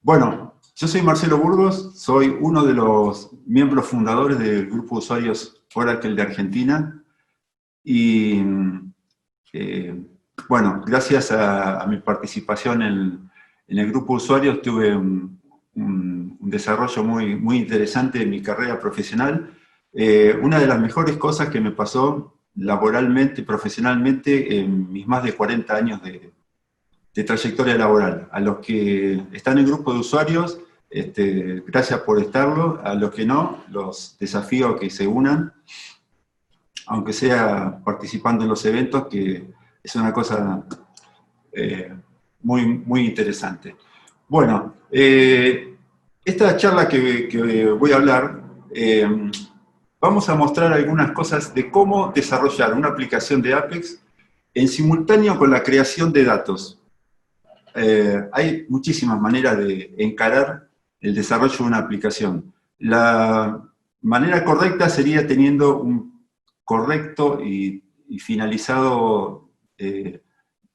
Bueno, yo soy Marcelo Burgos, soy uno de los miembros fundadores del grupo de usuarios Oracle de Argentina y bueno, gracias a mi participación en el grupo de usuarios tuve un desarrollo muy interesante en mi carrera profesional. Una de las mejores cosas que me pasó laboralmente y profesionalmente en mis más de 40 años de trayectoria laboral. A los que están en el grupo de usuarios, gracias por estarlo. A los que no, los desafío a que se unan, aunque sea participando en los eventos, que es una cosa muy interesante. Bueno, esta charla que voy a hablar, vamos a mostrar algunas cosas de cómo desarrollar una aplicación de Apex en simultáneo con la creación de datos. Hay muchísimas maneras de encarar el desarrollo de una aplicación. La manera correcta sería teniendo un correcto y finalizado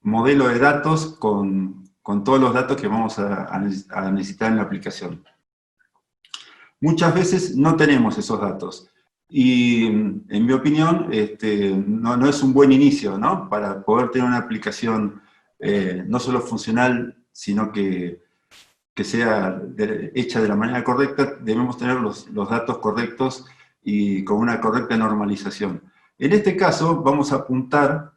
modelo de datos con todos los datos que vamos a necesitar en la aplicación. Muchas veces no tenemos esos datos. Y en mi opinión, no es un buen inicio, ¿no? Para poder tener una aplicación no solo funcional, sino que sea hecha de la manera correcta, debemos tener los datos correctos y con una correcta normalización. En este caso, vamos a apuntar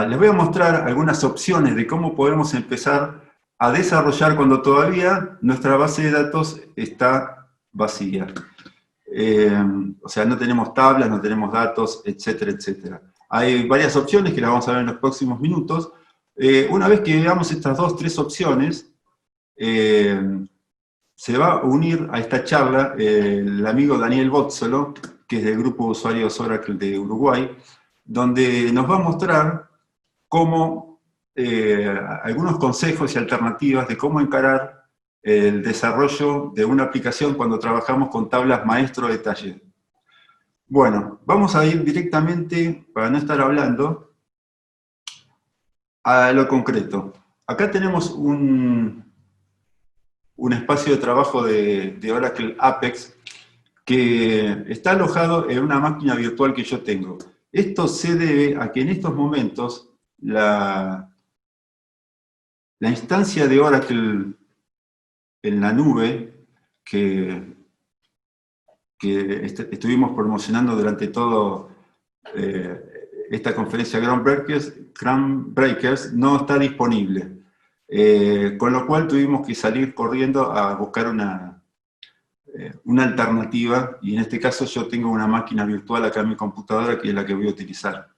les voy a mostrar algunas opciones de cómo podemos empezar a desarrollar cuando todavía nuestra base de datos está vacía. O sea, no tenemos tablas, no tenemos datos, etcétera, etcétera. Hay varias opciones que las vamos a ver en los próximos minutos. Una vez que veamos estas tres opciones, se va a unir a esta charla el amigo Daniel Bozzolo, que es del grupo de usuarios Oracle de Uruguay, donde nos va a mostrar cómo, algunos consejos y alternativas de cómo encarar el desarrollo de una aplicación cuando trabajamos con tablas maestro detalle. Bueno, vamos a ir directamente, para no estar hablando, a lo concreto. Acá tenemos un espacio de trabajo de Oracle Apex que está alojado en una máquina virtual que yo tengo. Esto se debe a que en estos momentos la instancia de Oracle en la nube que estuvimos promocionando durante todo esta conferencia Groundbreakers no está disponible. Con lo cual tuvimos que salir corriendo a buscar una alternativa, y en este caso yo tengo una máquina virtual acá en mi computadora que es la que voy a utilizar.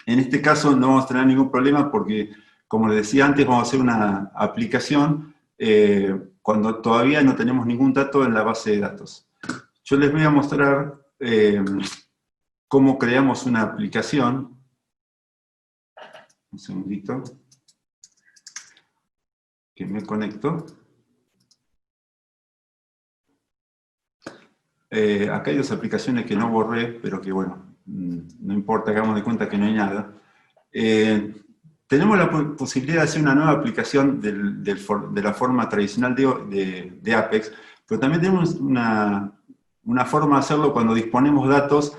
En este caso no vamos a tener ningún problema porque, como les decía antes, vamos a hacer una aplicación cuando todavía no tenemos ningún dato en la base de datos. Yo les voy a mostrar cómo creamos una aplicación. Un segundito. Que me conecto. Acá hay dos aplicaciones que no borré, pero que bueno, no importa, hagamos de cuenta que no hay nada. Tenemos la posibilidad de hacer una nueva aplicación de la forma tradicional de Apex, pero también tenemos una forma de hacerlo cuando disponemos datos,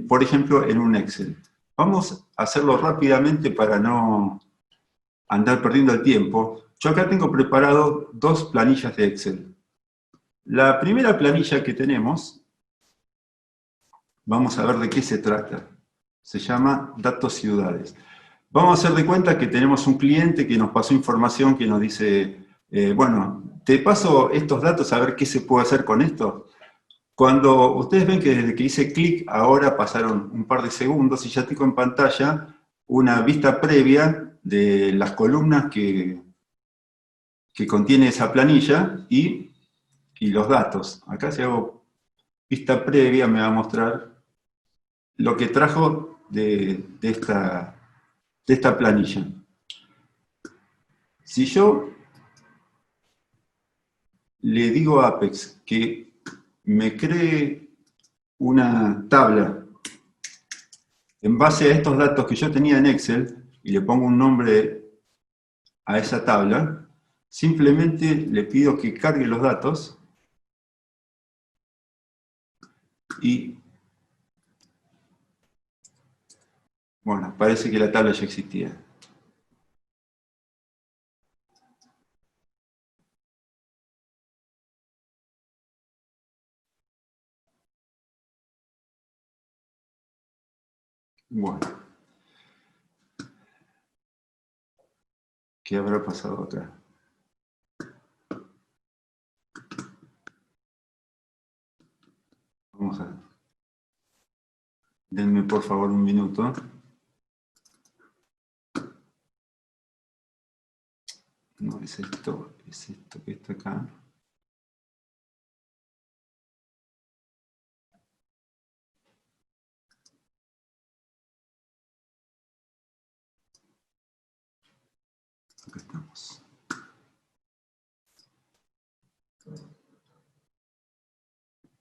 por ejemplo, en un Excel. Vamos a hacerlo rápidamente para no andar perdiendo el tiempo. Yo acá tengo preparado dos planillas de Excel. La primera planilla que tenemos, vamos a ver de qué se trata. Se llama Datos Ciudades. Vamos a hacer de cuenta que tenemos un cliente que nos pasó información que nos dice, bueno, te paso estos datos a ver qué se puede hacer con esto. Cuando ustedes ven que desde que hice clic, ahora pasaron un par de segundos y ya tengo en pantalla una vista previa de las columnas que contiene esa planilla y los datos. Acá si hago vista previa me va a mostrar lo que trajo de esta planilla. Si yo le digo a Apex que me cree una tabla en base a estos datos que yo tenía en Excel y le pongo un nombre a esa tabla, simplemente le pido que cargue los datos y, bueno, parece que la tabla ya existía. Bueno, ¿qué habrá pasado acá? Vamos a ver. Denme por favor un minuto. No, es esto que está acá. Acá estamos.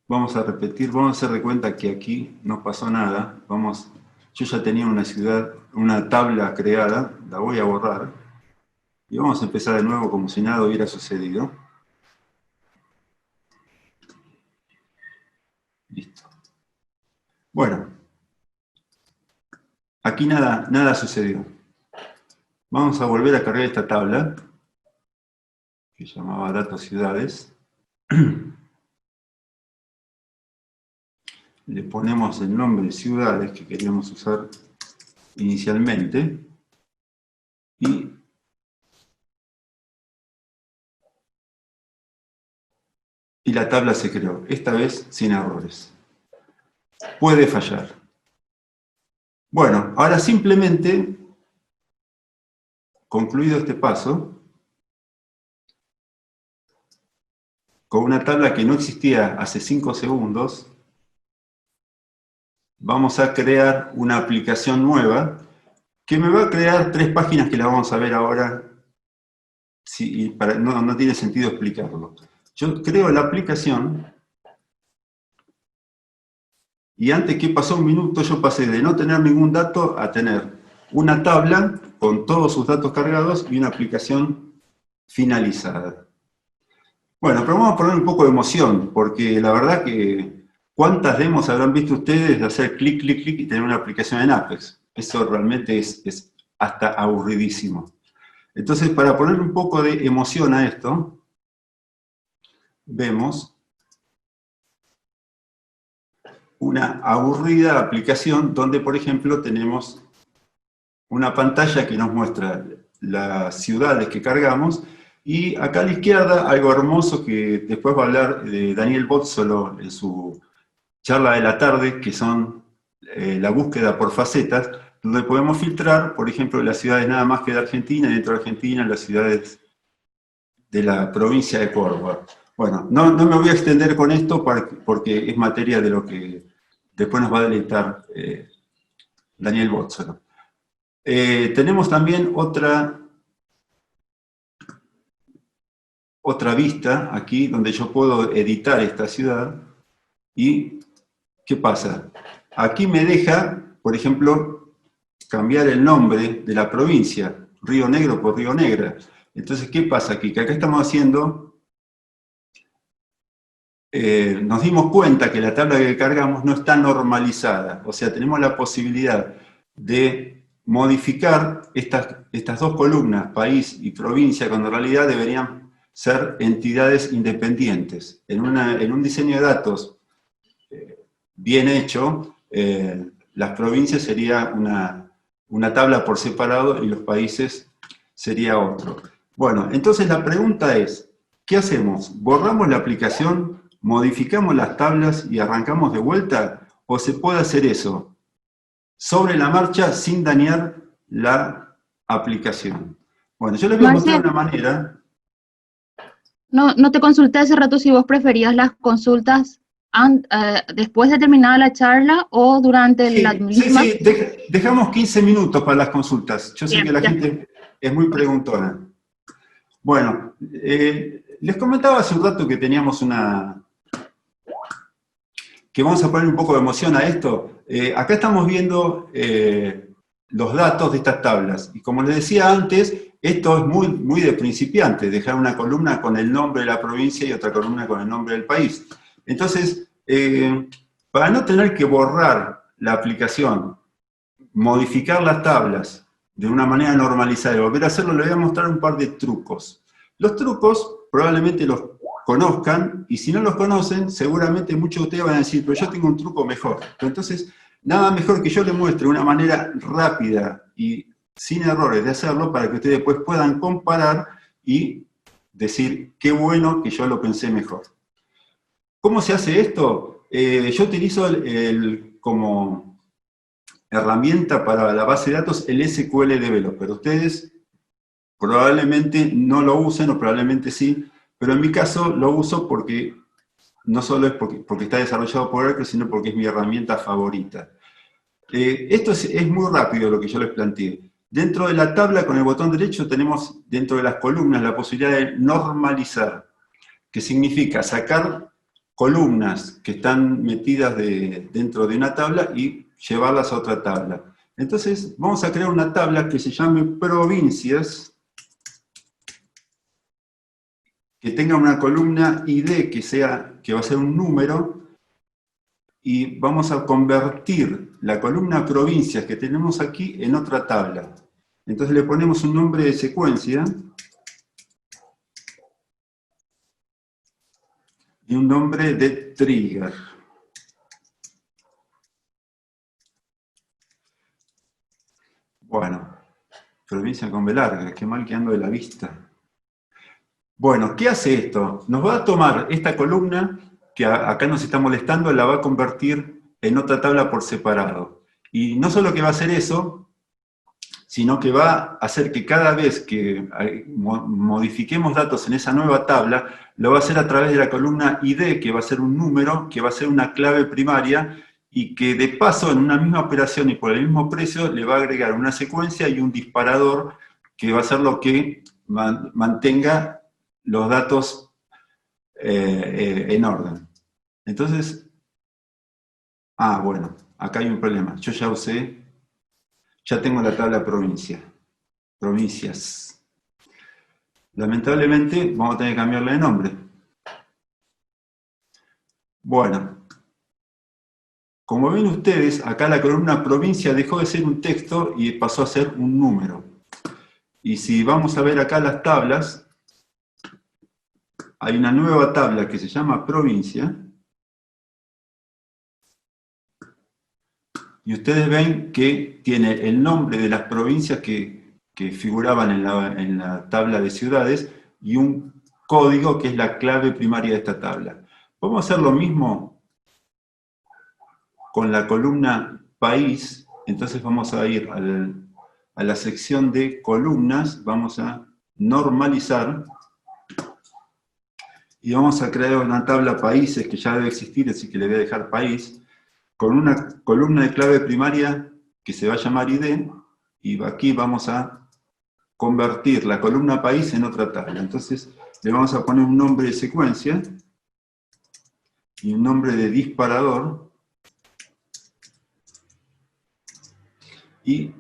Vamos a repetir, vamos a hacer de cuenta que aquí no pasó nada. Yo ya tenía una ciudad, una tabla creada, la voy a borrar. Y vamos a empezar de nuevo como si nada hubiera sucedido. Listo. Bueno, aquí nada sucedió. Vamos a volver a cargar esta tabla, que llamaba datos ciudades. Le ponemos el nombre de ciudades que queríamos usar inicialmente. Y la tabla se creó, esta vez sin errores. Puede fallar. Bueno, ahora simplemente, concluido este paso, con una tabla que no existía hace 5 segundos, vamos a crear una aplicación nueva que me va a crear 3 páginas que la vamos a ver ahora. Sí, no tiene sentido explicarlo. Yo creo la aplicación y antes que pasó un minuto yo pasé de no tener ningún dato a tener una tabla con todos sus datos cargados y una aplicación finalizada. Bueno, pero vamos a poner un poco de emoción, porque la verdad que ¿cuántas demos habrán visto ustedes de hacer clic, clic, clic y tener una aplicación en Apex? Eso realmente es hasta aburridísimo. Entonces, para poner un poco de emoción a esto, vemos una aburrida aplicación donde, por ejemplo, tenemos una pantalla que nos muestra las ciudades que cargamos y acá a la izquierda algo hermoso que después va a hablar de Daniel Bozzolo en su charla de la tarde, que son la búsqueda por facetas, donde podemos filtrar, por ejemplo, las ciudades nada más que de Argentina, y dentro de Argentina las ciudades de la provincia de Córdoba. Bueno, no me voy a extender con esto porque es materia de lo que después nos va a deleitar Daniel Bozzolo. Tenemos también otra vista aquí donde yo puedo editar esta ciudad y ¿qué pasa? Aquí me deja, por ejemplo, cambiar el nombre de la provincia, Río Negro por Río Negra. Entonces, ¿qué pasa aquí? Que acá estamos haciendo, nos dimos cuenta que la tabla que cargamos no está normalizada, o sea, tenemos la posibilidad de modificar estas 2 columnas, país y provincia, cuando en realidad deberían ser entidades independientes. En un diseño de datos bien hecho, las provincias sería una tabla por separado y los países sería otro. Bueno, entonces la pregunta es, ¿qué hacemos? ¿Borramos la aplicación, modificamos las tablas y arrancamos de vuelta? ¿O se puede hacer eso sobre la marcha sin dañar la aplicación? Bueno, yo les voy a mostrar una manera. No te consulté hace rato si vos preferías las consultas después de terminada la charla o durante la misma. Sí, dejamos 15 minutos para las consultas. Yo sé que la gente es muy preguntona. Bueno, les comentaba hace un rato que teníamos que vamos a poner un poco de emoción a esto. Acá estamos viendo los datos de estas tablas. Y como les decía antes, Esto es muy de principiante, dejar una columna con el nombre de la provincia y otra columna con el nombre del país. Entonces, para no tener que borrar la aplicación, modificar las tablas de una manera normalizada y volver a hacerlo, le voy a mostrar un par de trucos. Los trucos probablemente los conozcan, y si no los conocen, seguramente muchos de ustedes van a decir, pero yo tengo un truco mejor. Pero entonces, nada mejor que yo les muestre una manera rápida y sin errores de hacerlo, para que ustedes después puedan comparar y decir, qué bueno que yo lo pensé mejor. ¿Cómo se hace esto? Yo utilizo como herramienta para la base de datos el SQL Developer. Ustedes probablemente no lo usen, o probablemente sí, pero en mi caso lo uso porque no solo es porque está desarrollado por Oracle, sino porque es mi herramienta favorita. Esto es muy rápido lo que yo les planteé. Dentro de la tabla, con el botón derecho, tenemos dentro de las columnas la posibilidad de normalizar, que significa sacar columnas que están metidas dentro de una tabla y llevarlas a otra tabla. Entonces, vamos a crear una tabla que se llame provincias, que tenga una columna ID que va a ser un número, y vamos a convertir la columna provincias que tenemos aquí en otra tabla. Entonces le ponemos un nombre de secuencia y un nombre de trigger. Bueno, provincia con B larga, qué mal que ando de la vista. Bueno, ¿qué hace esto? Nos va a tomar esta columna, que acá nos está molestando, la va a convertir en otra tabla por separado. Y no solo que va a hacer eso, sino que va a hacer que cada vez que modifiquemos datos en esa nueva tabla, lo va a hacer a través de la columna ID, que va a ser un número, que va a ser una clave primaria, y que de paso, en una misma operación y por el mismo precio, le va a agregar una secuencia y un disparador, que va a ser lo que mantenga los datos en orden. Entonces, bueno, acá hay un problema. Yo ya tengo la tabla provincias. Lamentablemente, vamos a tener que cambiarle de nombre. Bueno, como ven ustedes, acá la columna provincia dejó de ser un texto y pasó a ser un número. Y si vamos a ver acá las tablas, hay una nueva tabla que se llama provincia, y ustedes ven que tiene el nombre de las provincias que figuraban en la tabla de ciudades, y un código que es la clave primaria de esta tabla. Vamos a hacer lo mismo con la columna país. Entonces vamos a ir a la sección de columnas, vamos a normalizar, y vamos a crear una tabla países que ya debe existir, así que le voy a dejar país, con una columna de clave primaria que se va a llamar ID, y aquí vamos a convertir la columna país en otra tabla. Entonces le vamos a poner un nombre de secuencia y un nombre de disparador, y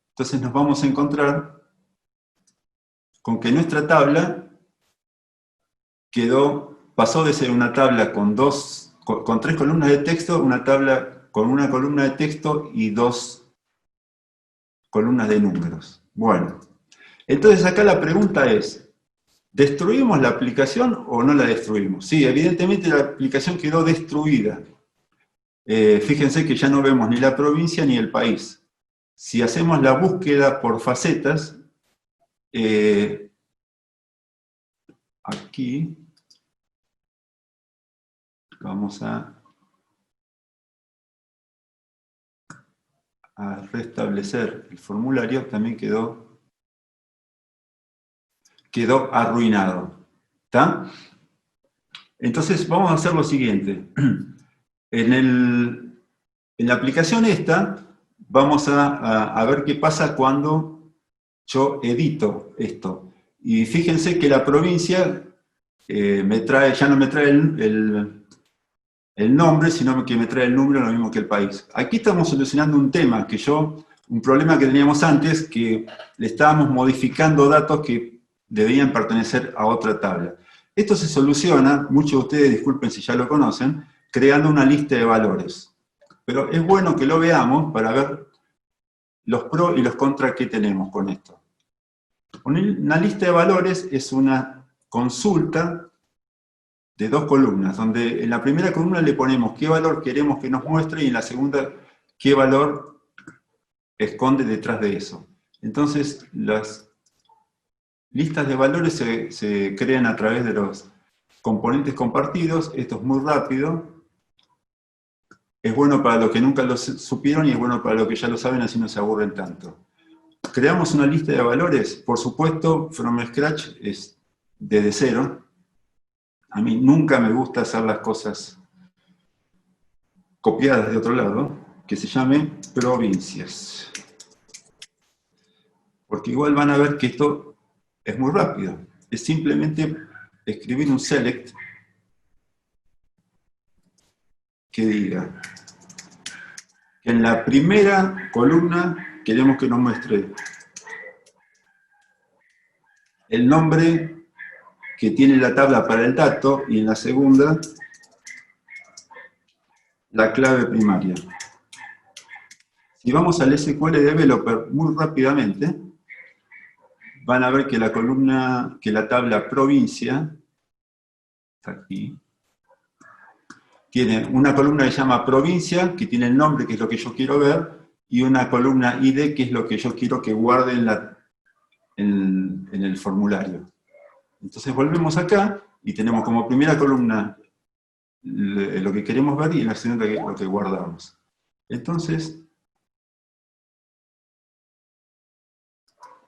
entonces nos vamos a encontrar con que nuestra tabla pasó de ser una tabla con 3 columnas de texto, una tabla con una columna de texto y 2 columnas de números. Bueno, entonces acá la pregunta es, ¿destruimos la aplicación o no la destruimos? Sí, evidentemente la aplicación quedó destruida. Fíjense que ya no vemos ni la provincia ni el país. Si hacemos la búsqueda por facetas, aquí vamos a restablecer el formulario, también quedó arruinado. ¿Está? Entonces vamos a hacer lo siguiente. En la aplicación esta, vamos a ver qué pasa cuando yo edito esto. Y fíjense que la provincia ya no me trae el nombre, sino que me trae el número, lo mismo que el país. Aquí estamos solucionando un tema que yo un problema que teníamos antes, que le estábamos modificando datos que debían pertenecer a otra tabla. Esto se soluciona, muchos de ustedes, disculpen si ya lo conocen, creando una lista de valores. Pero es bueno que lo veamos para ver los pros y los contras que tenemos con esto. Una lista de valores es una consulta de dos columnas, donde en la primera columna le ponemos qué valor queremos que nos muestre y en la segunda qué valor esconde detrás de eso. Entonces, las listas de valores se crean a través de los componentes compartidos. Esto es muy rápido. Es bueno para los que nunca lo supieron y es bueno para los que ya lo saben, así no se aburren tanto. Creamos una lista de valores. Por supuesto, from scratch es desde cero. A mí nunca me gusta hacer las cosas copiadas de otro lado, que se llame provincias. Porque igual van a ver que esto es muy rápido. Es simplemente escribir un select que diga que en la primera columna queremos que nos muestre el nombre que tiene la tabla para el dato y en la segunda la clave primaria. Si vamos al SQL Developer muy rápidamente, van a ver que la columna, que la tabla provincia, está aquí, tiene una columna que se llama provincia, que tiene el nombre, que es lo que yo quiero ver, y una columna ID, que es lo que yo quiero que guarde en el formulario. Entonces volvemos acá y tenemos como primera columna lo que queremos ver y en la segunda lo que guardamos. Entonces,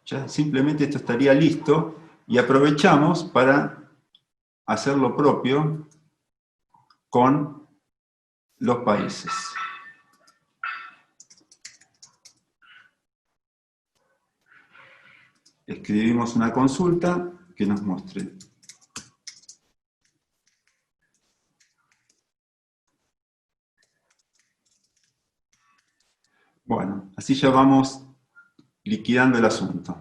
ya simplemente esto estaría listo y aprovechamos para hacer lo propio con los países. Escribimos una consulta que nos muestre. Bueno, así ya vamos liquidando el asunto.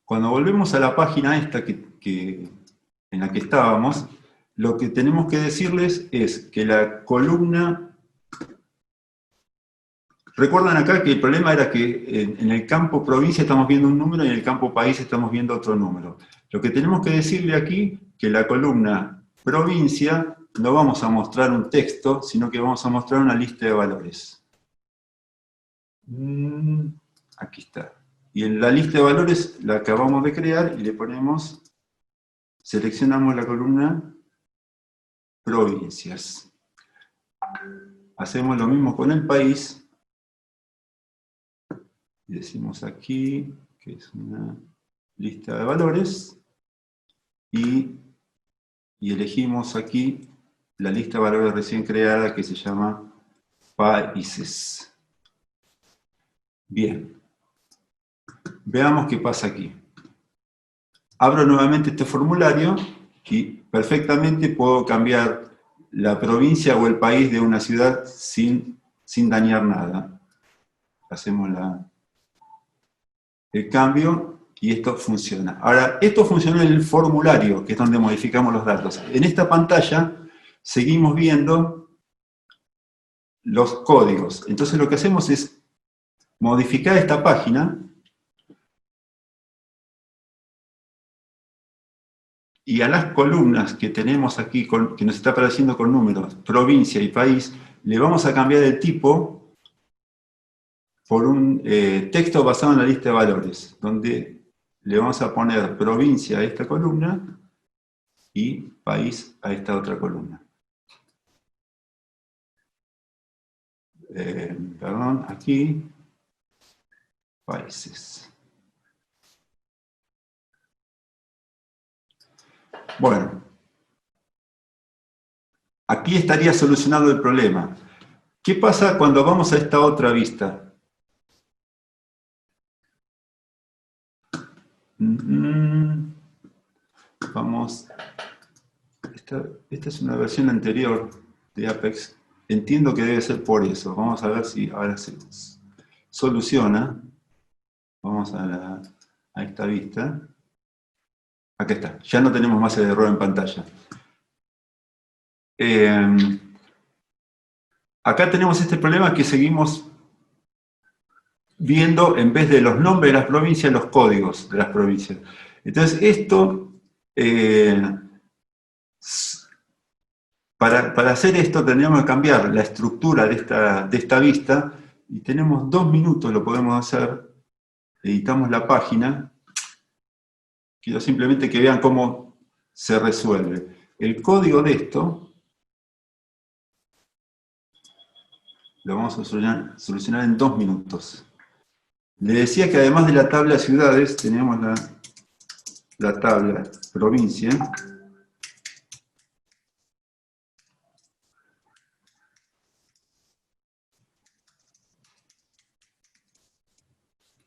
Cuando volvemos a la página esta en la que estábamos, lo que tenemos que decirles es que la columna... Recuerdan acá que el problema era que en el campo provincia estamos viendo un número y en el campo país estamos viendo otro número. Lo que tenemos que decirle aquí, que la columna provincia no vamos a mostrar un texto, sino que vamos a mostrar una lista de valores. Aquí está. Y en la lista de valores la acabamos de crear y le ponemos, seleccionamos la columna provincias. Hacemos lo mismo con el país. Y decimos aquí que es una lista de valores y elegimos aquí la lista de valores recién creada que se llama países. Bien. Veamos qué pasa aquí. Abro nuevamente este formulario y perfectamente puedo cambiar la provincia o el país de una ciudad sin dañar nada. Hacemos el cambio y esto funciona. Ahora, esto funciona en el formulario, que es donde modificamos los datos. En esta pantalla seguimos viendo los códigos. Entonces lo que hacemos es modificar esta página y a las columnas que tenemos aquí, que nos está apareciendo con números, provincia y país, le vamos a cambiar el tipo por un texto basado en la lista de valores, donde le vamos a poner provincia a esta columna y país a esta otra columna. Perdón, aquí, países. Bueno, aquí estaría solucionado el problema. ¿Qué pasa cuando vamos a esta otra vista? Vamos, esta es una versión anterior de Apex entiendo que debe ser por eso. Vamos a ver si ahora se soluciona. Vamos a esta vista. Acá está. Ya no tenemos más el error en pantalla. Acá tenemos este problema que seguimos viendo, en vez de los nombres de las provincias, los códigos de las provincias. Entonces, esto, para hacer esto tendríamos que cambiar la estructura de esta vista, y tenemos 2 minutos, lo podemos hacer. Editamos la página. Quiero simplemente que vean cómo se resuelve. El código de esto lo vamos a solucionar en 2 minutos. Le decía que además de la tabla ciudades, tenemos la tabla provincia.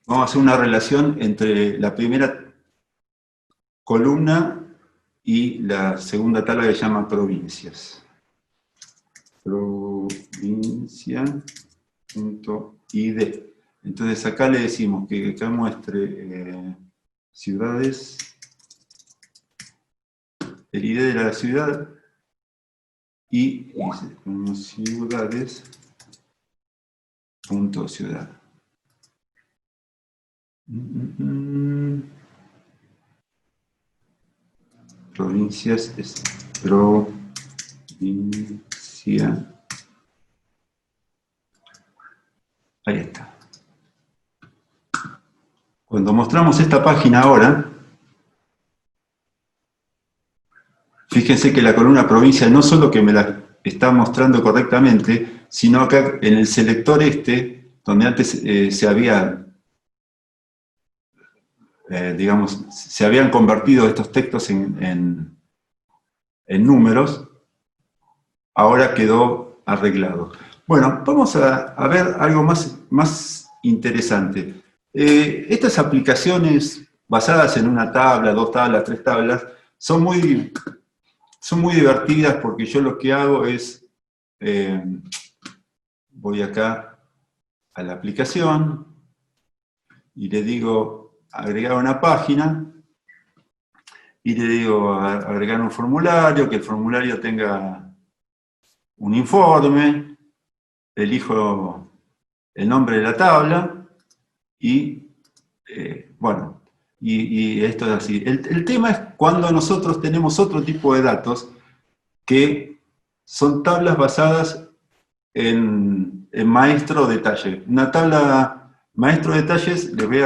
Vamos a hacer una relación entre la primera columna y la segunda tabla que se llama provincias. Provincia.id. Entonces acá le decimos que acá muestre ciudades, el ID de la ciudad, y ciudades.ciudad. Provincias es provincia. Ahí está. Cuando mostramos esta página ahora, fíjense que la columna provincia no solo que me la está mostrando correctamente, sino acá en el selector donde antes se habían convertido estos textos en números, ahora quedó arreglado. Bueno, vamos a ver algo más interesante. Estas aplicaciones basadas en una tabla, 2 tablas, 3 tablas, son muy divertidas, porque yo lo que hago es, voy acá a la aplicación y le digo agregar una página, y le digo agregar un formulario, que el formulario tenga un informe, elijo el nombre de la tabla, y bueno, y esto es así. El tema es cuando nosotros tenemos otro tipo de datos, que son tablas basadas en maestro detalle. Una tabla maestro detalles, les voy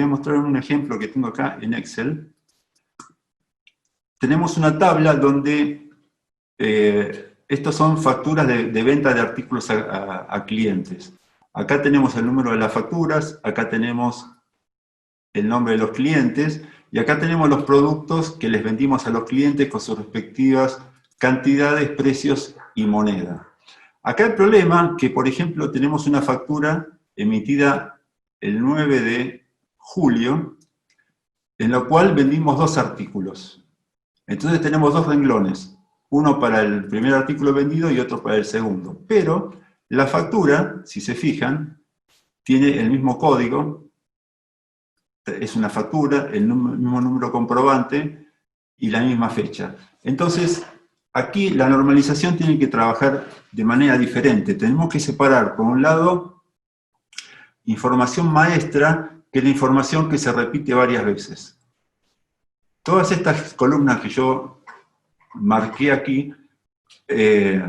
a mostrar un ejemplo que tengo acá en Excel. Tenemos una tabla donde estos son facturas de venta de artículos a clientes. Acá tenemos el número de las facturas, acá tenemos el nombre de los clientes, y acá tenemos los productos que les vendimos a los clientes con sus respectivas cantidades, precios y moneda. Acá el problema, que por ejemplo tenemos una factura emitida el 9 de julio, en la cual vendimos 2 artículos. Entonces tenemos 2 renglones, uno para el primer artículo vendido y otro para el segundo. Pero la factura, si se fijan, tiene el mismo código, es una factura, el mismo número comprobante y la misma fecha. Entonces, aquí la normalización tiene que trabajar de manera diferente. Tenemos que separar, por un lado, información maestra, que es la información que se repite varias veces. Todas estas columnas que yo marqué aquí,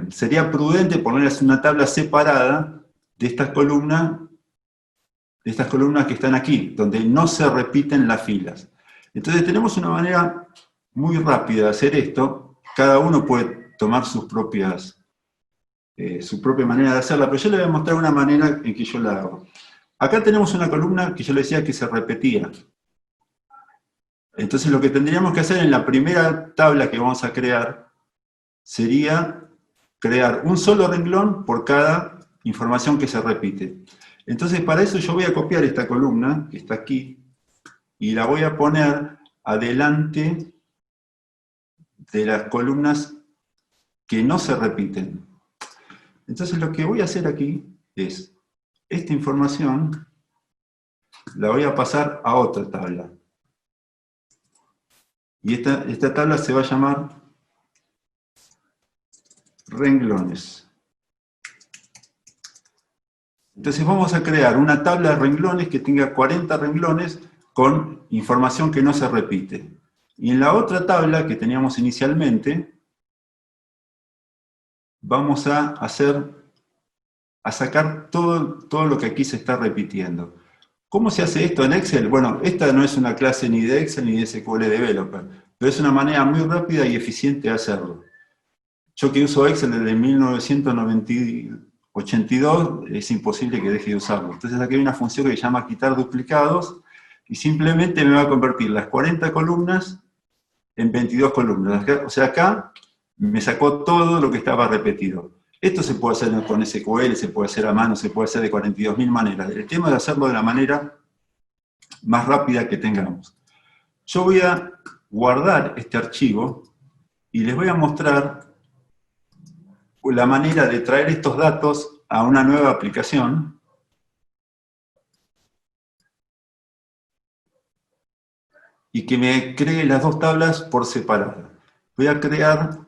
sería prudente ponerles una tabla separada de estas columnas que están aquí, donde no se repiten las filas. Entonces tenemos una manera muy rápida de hacer esto. Cada uno puede tomar su propia manera de hacerla, pero yo les voy a mostrar una manera en que yo la hago. Acá tenemos una columna que yo les decía que se repetía. Entonces lo que tendríamos que hacer en la primera tabla que vamos a crear sería crear un solo renglón por cada información que se repite. Entonces para eso yo voy a copiar esta columna, que está aquí, y la voy a poner adelante de las columnas que no se repiten. Entonces lo que voy a hacer aquí es, esta información la voy a pasar a otra tabla. Y esta tabla se va a llamar renglones. Entonces vamos a crear una tabla de renglones que tenga 40 renglones con información que no se repite. Y en la otra tabla que teníamos inicialmente, vamos a sacar todo lo que aquí se está repitiendo. ¿Cómo se hace esto en Excel? Bueno, esta no es una clase ni de Excel ni de SQL Developer, pero es una manera muy rápida y eficiente de hacerlo. Yo que uso Excel desde 1982, es imposible que deje de usarlo. Entonces aquí hay una función que se llama quitar duplicados, y simplemente me va a convertir las 40 columnas en 22 columnas. O sea, acá me sacó todo lo que estaba repetido. Esto se puede hacer con SQL, se puede hacer a mano, se puede hacer de 42.000 maneras. El tema es hacerlo de la manera más rápida que tengamos. Yo voy a guardar este archivo y les voy a mostrar la manera de traer estos datos a una nueva aplicación. Y que me cree las dos tablas por separado. Voy a crear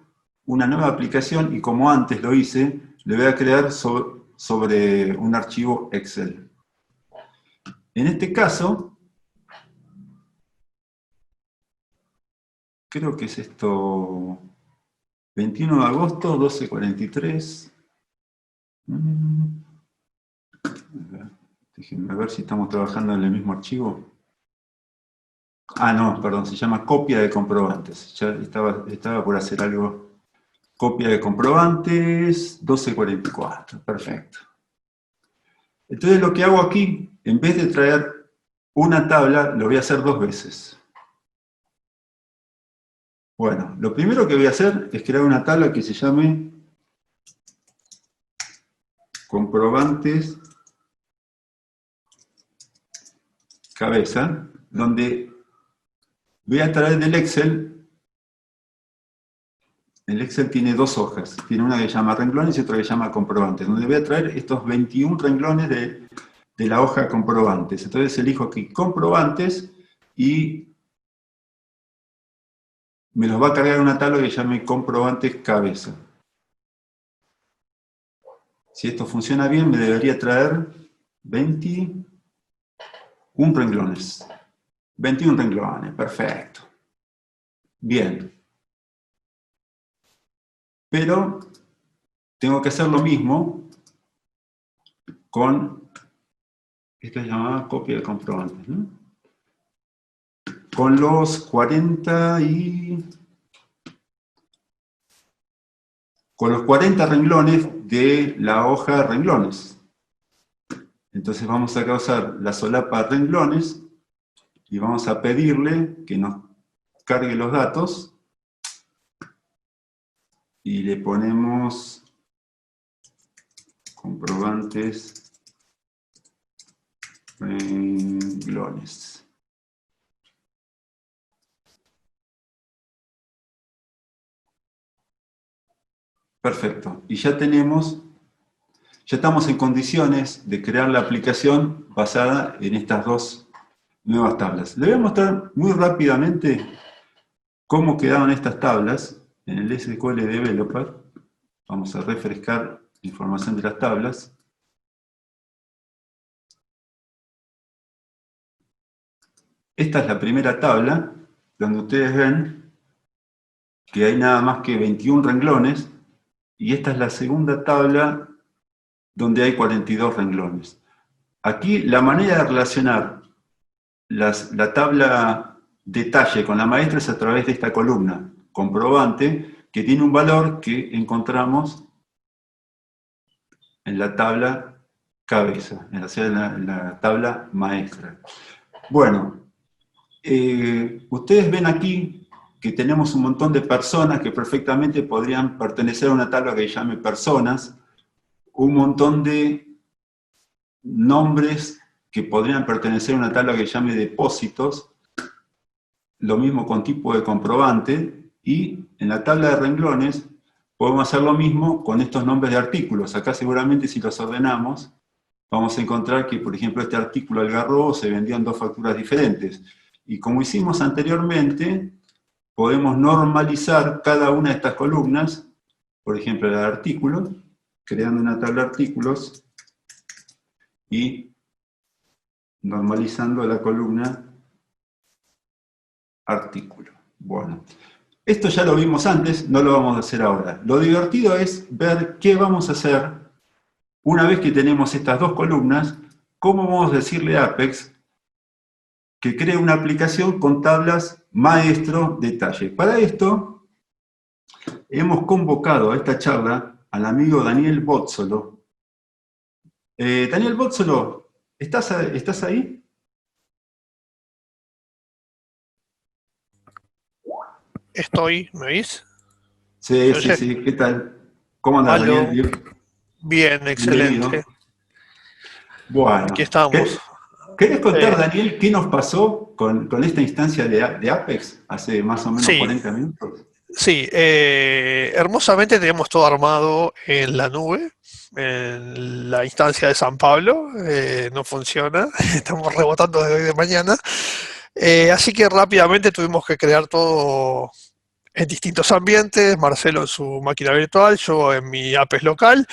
una nueva aplicación y como antes lo hice, le voy a crear sobre un archivo Excel. En este caso, creo que es esto, 21 de agosto, 12:43. Déjenme ver si estamos trabajando en el mismo archivo. Ah, no, perdón, se llama copia de comprobantes. Ya estaba por hacer algo. Copia de comprobantes, 12:44, perfecto. Entonces lo que hago aquí, en vez de traer una tabla, lo voy a hacer dos veces. Bueno, lo primero que voy a hacer es crear una tabla que se llame comprobantes cabeza, donde voy a traer del Excel. El Excel tiene dos hojas, tiene una que se llama renglones y otra que se llama comprobantes, donde voy a traer estos 21 renglones de la hoja comprobantes. Entonces elijo aquí comprobantes y me los va a cargar una tabla que se llame comprobantes cabeza. Si esto funciona bien, me debería traer 21 renglones. 21 renglones, perfecto. Bien. Pero tengo que hacer lo mismo con esta llamada copia de comprobantes, ¿no? Con los 40 renglones de la hoja renglones. Entonces vamos a causar la solapa renglones y vamos a pedirle que nos cargue los datos y le ponemos comprobantes renglones. Perfecto. Y ya estamos en condiciones de crear la aplicación basada en estas dos nuevas tablas. Les voy a mostrar muy rápidamente cómo quedaron estas tablas en el SQL Developer. Vamos a refrescar la información de las tablas. Esta es la primera tabla, donde ustedes ven que hay nada más que 21 renglones, y esta es la segunda tabla donde hay 42 renglones. Aquí la manera de relacionar la tabla detalle con la maestra es a través de esta columna, comprobante, que tiene un valor que encontramos en la tabla cabeza, en la tabla maestra. Bueno, ustedes ven aquí que tenemos un montón de personas que perfectamente podrían pertenecer a una tabla que se llame personas, un montón de nombres que podrían pertenecer a una tabla que se llame depósitos, lo mismo con tipo de comprobante, y en la tabla de renglones podemos hacer lo mismo con estos nombres de artículos. Acá seguramente si los ordenamos, vamos a encontrar que, por ejemplo, este artículo Algarrobo se vendió en 2 facturas diferentes. Y como hicimos anteriormente, podemos normalizar cada una de estas columnas, por ejemplo, la de artículos, creando una tabla de artículos y normalizando la columna artículo. Bueno, esto ya lo vimos antes, no lo vamos a hacer ahora. Lo divertido es ver qué vamos a hacer una vez que tenemos estas 2 columnas, cómo vamos a decirle a Apex que cree una aplicación con tablas maestro detalle. Para esto, hemos convocado a esta charla al amigo Daniel Bozzolo. Daniel Bozzolo, ¿estás ahí? Estoy, ¿me oís? Sí, ¿Se sí, oye? sí. ¿Qué tal? ¿Cómo andas, Aló. Daniel? Bien, Bienvenido. excelente. Aquí Bueno, estamos. ¿querés contar, Eh, Daniel, qué nos pasó con esta instancia de Apex hace más o menos sí, 40 minutos? sí. Hermosamente tenemos todo armado en la nube, en la instancia de San Pablo. No funciona. Estamos rebotando de hoy de mañana. Así que rápidamente tuvimos que crear todo en distintos ambientes. Marcelo en su máquina virtual, yo en mi Apex local.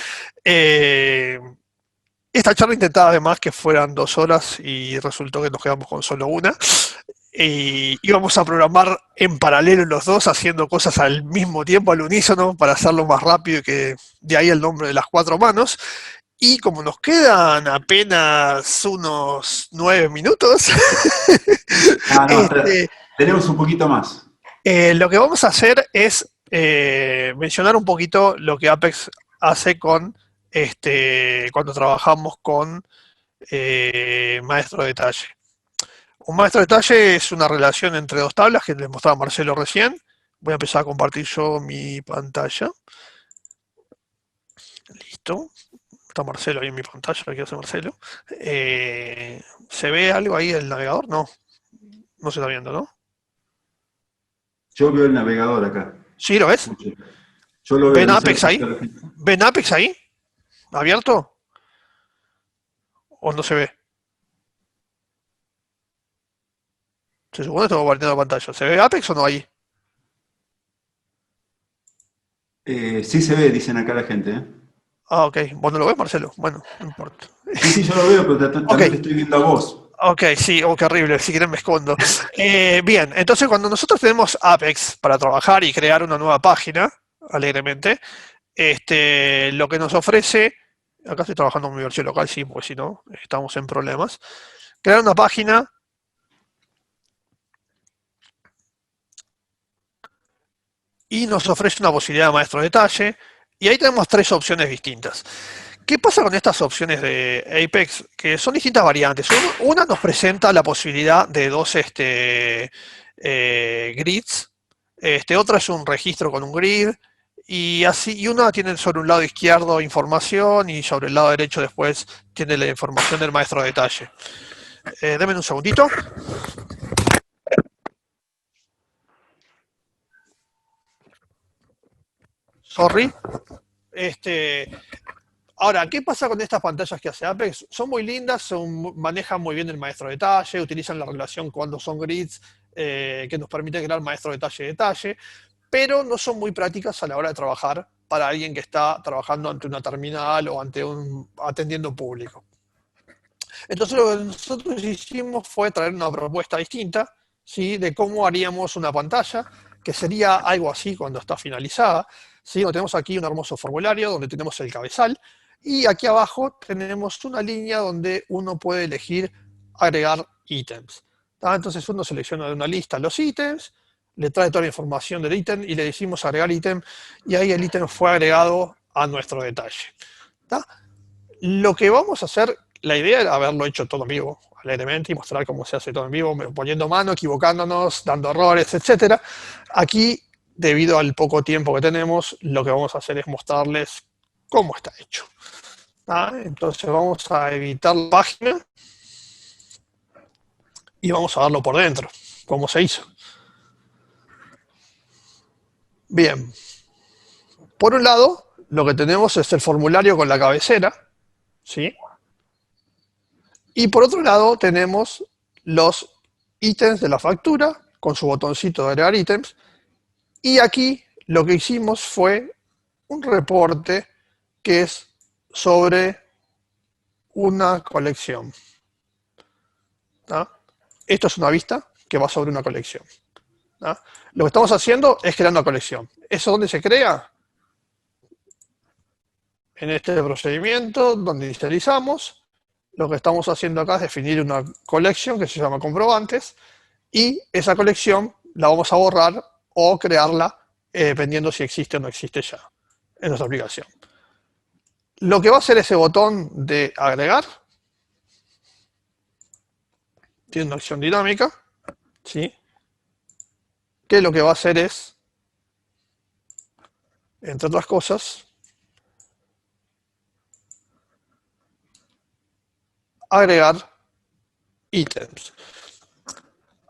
Eh, Esta charla intentaba además que fueran 2 horas y resultó que nos quedamos con solo una. Y íbamos a programar en paralelo los dos, haciendo cosas al mismo tiempo, al unísono, para hacerlo más rápido y que de ahí el nombre de las 4 manos. Y como nos quedan apenas unos 9 minutos, Ah, no, espera. este, Tenemos un poquito más. lo que vamos a hacer es mencionar un poquito lo que Apex hace con cuando trabajamos con maestro de detalle. Un maestro de detalle es una relación entre 2 tablas que les mostraba Marcelo recién. Voy a empezar a compartir yo mi pantalla. Listo. Está Marcelo ahí en mi pantalla, aquí hace Marcelo. ¿Se ve algo ahí del navegador? No, no se está viendo, ¿no? Yo veo el navegador acá. ¿Sí lo ves? Escuche. Yo lo veo, ¿Ven no sé Apex si ahí? está... ¿Ven Apex ahí? ¿Abierto? ¿O no se ve? Se supone que estoy compartiendo la pantalla. ¿Se ve Apex o no ahí? Sí se ve, dicen acá la gente, ¿eh? Ah, ok. ¿Vos no lo ves, Marcelo? Bueno, no importa. Sí, sí, yo lo veo, pero Ok, también te estoy viendo a vos. ok, sí, oh, qué horrible, si quieren me escondo. Bien, entonces cuando nosotros tenemos Apex para trabajar y crear una nueva página, alegremente, lo que nos ofrece, acá estoy trabajando en mi versión local, sí, porque si no, estamos en problemas, crear una página y nos ofrece una posibilidad de maestro de detalle, y ahí tenemos 3 opciones distintas. ¿Qué pasa con estas opciones de Apex? Que son distintas variantes. Una nos presenta la posibilidad de 2 grids. Otra es un registro con un grid. Y así, y una tiene sobre un lado izquierdo información y sobre el lado derecho después tiene la información del maestro de detalle. Denme un segundito. Sorry. Este, Ahora, ¿qué pasa con estas pantallas que hace Apex? Son muy lindas, manejan muy bien el maestro de detalle, utilizan la relación cuando son grids que nos permite crear maestro de detalle, pero no son muy prácticas a la hora de trabajar para alguien que está trabajando ante una terminal o atendiendo un público. Entonces lo que nosotros hicimos fue traer una propuesta distinta, ¿sí? De cómo haríamos una pantalla, que sería algo así cuando está finalizada. ¿Sí? Tenemos aquí un hermoso formulario donde tenemos el cabezal y aquí abajo tenemos una línea donde uno puede elegir agregar ítems. Entonces uno selecciona de una lista los ítems, le trae toda la información del ítem y le decimos agregar ítem y ahí el ítem fue agregado a nuestro detalle. ¿Tá? Lo que vamos a hacer, la idea era haberlo hecho todo en vivo, alegremente, y mostrar cómo se hace todo en vivo, poniendo mano, equivocándonos, dando errores, etc. Aquí, debido al poco tiempo que tenemos, lo que vamos a hacer es mostrarles cómo está hecho. Entonces vamos a editar la página y vamos a verlo por dentro, cómo se hizo. Bien. Por un lado, lo que tenemos es el formulario con la cabecera, ¿sí? Y por otro lado tenemos los ítems de la factura con su botoncito de agregar ítems. Y aquí lo que hicimos fue un reporte que es sobre una colección. ¿Tá? Esto es una vista que va sobre una colección. ¿Tá? Lo que estamos haciendo es crear una colección. ¿Eso dónde se crea? En este procedimiento donde inicializamos. Lo que estamos haciendo acá es definir una colección que se llama comprobantes y esa colección la vamos a borrar o crearla dependiendo si existe o no existe ya en nuestra aplicación. Lo que va a hacer ese botón de agregar tiene una acción dinámica, ¿sí? Que lo que va a hacer es, entre otras cosas, agregar ítems.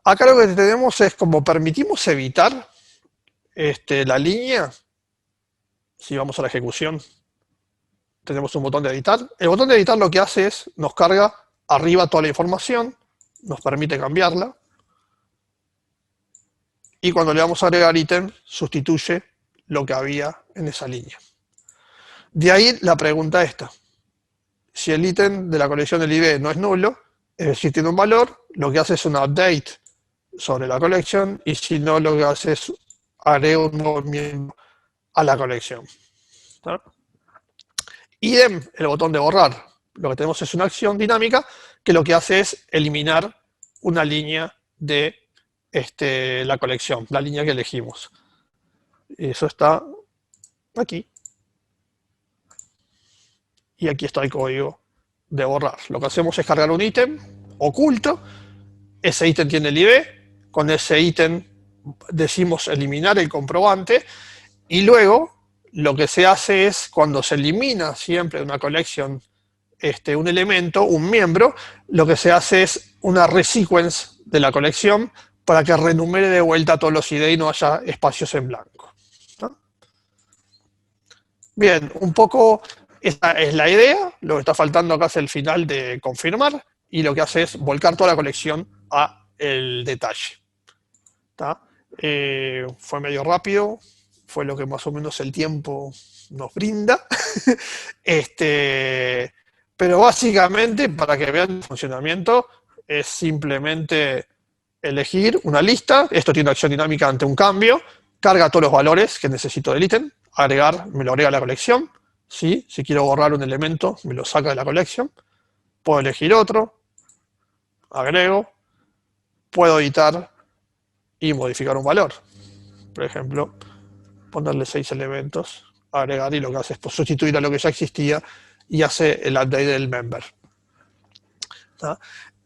Acá lo que tenemos es como permitimos evitar la línea. Si vamos a la ejecución, tenemos un botón de editar. El botón de editar lo que hace es nos carga arriba toda la información, nos permite cambiarla. Y cuando le damos a agregar ítem, sustituye lo que había en esa línea. De ahí la pregunta esta. Si el ítem de la colección del ID no es nulo, es decir, tiene un valor, lo que hace es un update sobre la colección, y si no, lo que hace es agregar un nuevo miembro a la colección. ¿Tá? Idem, el botón de borrar. Lo que tenemos es una acción dinámica que lo que hace es eliminar una línea de la colección, la línea que elegimos. Eso está aquí. Y aquí está el código de borrar. Lo que hacemos es cargar un ítem oculto. Ese ítem tiene el ID. Con ese ítem decimos eliminar el comprobante. Y luego lo que se hace es, cuando se elimina siempre de una colección un elemento, un miembro, lo que se hace es una resequence de la colección para que renumere de vuelta todos los ID y no haya espacios en blanco. ¿No? Bien, un poco esta es la idea. Lo que está faltando acá es el final de confirmar, y lo que hace es volcar toda la colección a el detalle. ¿Tá? Fue medio rápido, fue lo que más o menos el tiempo nos brinda. Pero básicamente, para que vean el funcionamiento, es simplemente elegir una lista. Esto tiene una acción dinámica ante un cambio, carga todos los valores que necesito del ítem, agregar, me lo agrega a la colección. ¿Sí? Si quiero borrar un elemento, me lo saca de la colección. Puedo elegir otro, agrego, puedo editar y modificar un valor. Por ejemplo, ponerle 6 elementos, agregar, y lo que hace es sustituir a lo que ya existía y hace el update del member. ¿Tá?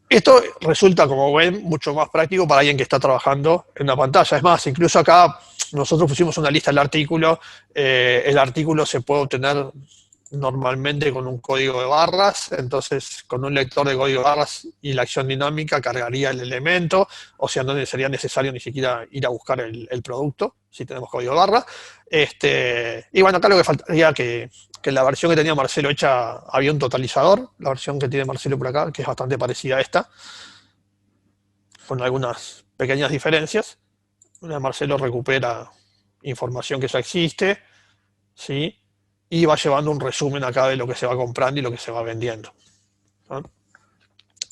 Esto resulta, como ven, mucho más práctico para alguien que está trabajando en una pantalla. Es más, incluso acá nosotros pusimos una lista del artículo. El artículo se puede obtener normalmente con un código de barras. Entonces, con un lector de código de barras y la acción dinámica cargaría el elemento. O sea, no sería necesario ni siquiera ir a buscar el producto si tenemos código de barra. Y bueno, acá lo que faltaría que la versión que tenía Marcelo hecha había un totalizador. La versión que tiene Marcelo por acá, que es bastante parecida a esta, con algunas pequeñas diferencias. Marcelo recupera información que ya existe, ¿sí? Y va llevando un resumen acá de lo que se va comprando y lo que se va vendiendo. ¿No?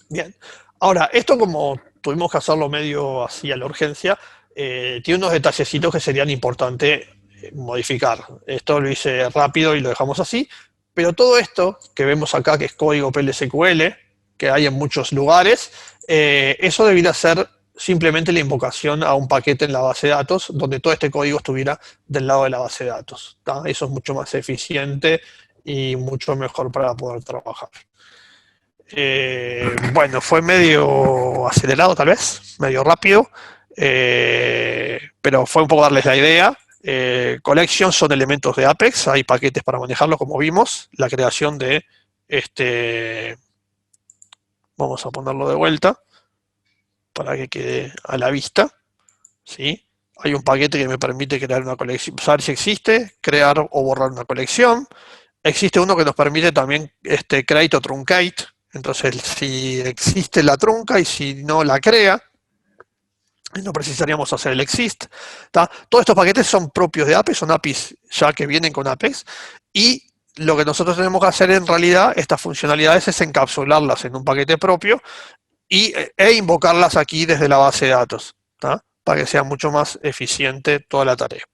Bien. Ahora, esto, como tuvimos que hacerlo medio así a la urgencia, tiene unos detallecitos que serían importantes modificar. Esto lo hice rápido y lo dejamos así, pero todo esto que vemos acá, que es código PLSQL, que hay en muchos lugares, eso debería ser simplemente la invocación a un paquete en la base de datos, donde todo este código estuviera del lado de la base de datos. ¿Tá? Eso es mucho más eficiente y mucho mejor para poder trabajar. Bueno, fue medio acelerado tal vez, medio rápido, pero fue un poco darles la idea. Collections son elementos de Apex, hay paquetes para manejarlos, como vimos. La creación de vamos a ponerlo de vuelta para que quede a la vista, ¿sí? hay un paquete que me permite crear una colección, saber si existe, crear o borrar una colección. Existe uno que nos permite también create o truncate. Entonces, si existe la trunca y si no la crea, no precisaríamos hacer el exist. ¿Tá? Todos estos paquetes son propios de Apex, son APIs ya que vienen con Apex, y lo que nosotros tenemos que hacer en realidad, estas funcionalidades, es encapsularlas en un paquete propio e invocarlas aquí desde la base de datos, ¿tá? Para que sea mucho más eficiente toda la tarea.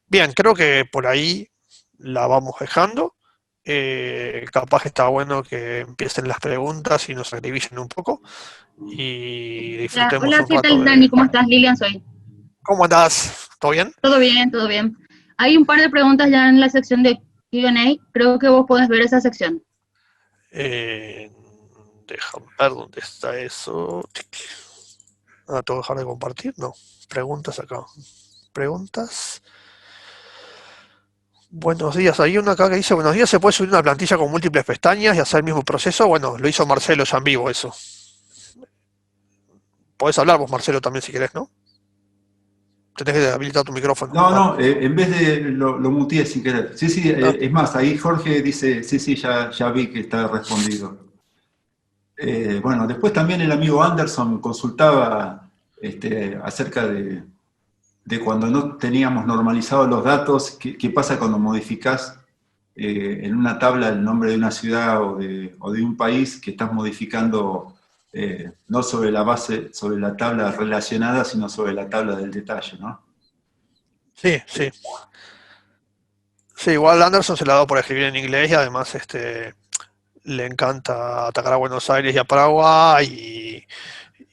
Bien, creo que por ahí la vamos dejando. Capaz que está bueno que empiecen las preguntas y nos revisen un poco y disfrutemos Hola, un ¿qué rato tal, de... Dani? ¿Cómo estás? Lilian soy. ¿Cómo andás? ¿Todo bien? Todo bien, todo bien. Hay un par de preguntas ya en la sección de Q&A. Creo que vos podés ver esa sección. Déjame ver dónde está eso. Ah, ¿tengo que dejar de compartir? No. Preguntas acá. Preguntas. Buenos días. Hay una acá que dice, buenos días, ¿se puede subir una plantilla con múltiples pestañas y hacer el mismo proceso? Bueno, lo hizo Marcelo ya en vivo eso. Podés hablar vos, Marcelo, también si querés, ¿no? Tenés que habilitar tu micrófono. No, en vez de lo muteé sin querer. Sí, es más, ahí Jorge dice, sí, ya vi que está respondido. Bueno, después también el amigo Anderson consultaba acerca de cuando no teníamos normalizados los datos, qué pasa cuando modificás en una tabla el nombre de una ciudad o de un país, que estás modificando no sobre la base, sobre la tabla relacionada, sino sobre la tabla del detalle, ¿no? Sí. Sí, igual Anderson se la ha dado por escribir en inglés y además le encanta atacar a Buenos Aires y a Paraguay